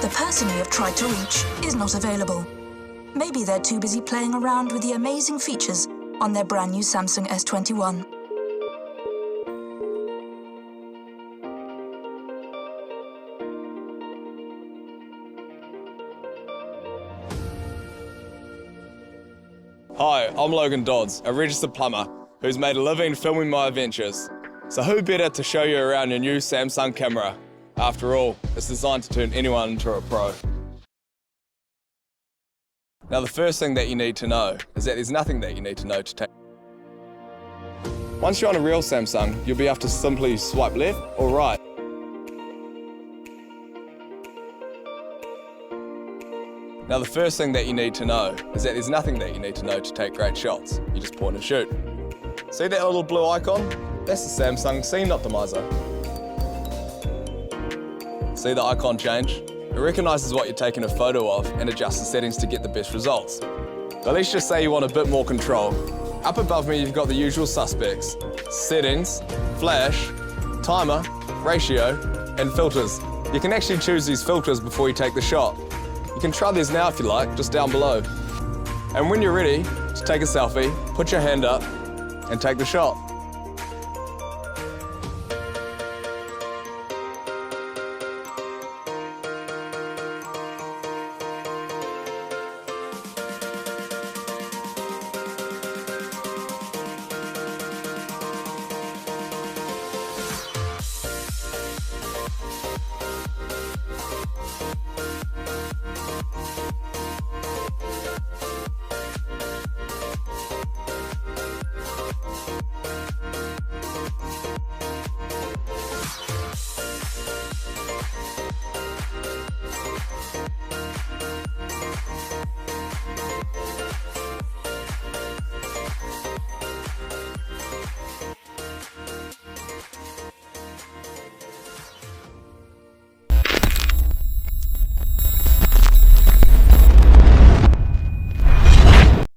The person you have tried to reach is not available. Maybe they're too busy playing around with the amazing features on their brand new Samsung S21. Hi, I'm Logan Dodds, a registered plumber who's made a living filming my adventures. So who better to show you around your new Samsung camera? After all, it's designed to turn anyone into a pro. Now the first thing that you need to know is that there's nothing that you need to know to take. Once you're on a real Samsung, you'll be able to simply swipe left or right. Now the first thing that you need to know is that there's nothing that you need to know to take great shots. You just point and shoot. See that little blue icon? That's the Samsung Scene Optimizer. See the icon change? It recognises what you're taking a photo of and adjusts the settings to get the best results. But let's just say you want a bit more control. Up above me you've got the usual suspects: settings, flash, timer, ratio, and filters. You can actually choose these filters before you take the shot. You can try these now if you like, just down below. And when you're ready, just take a selfie, put your hand up, and take the shot.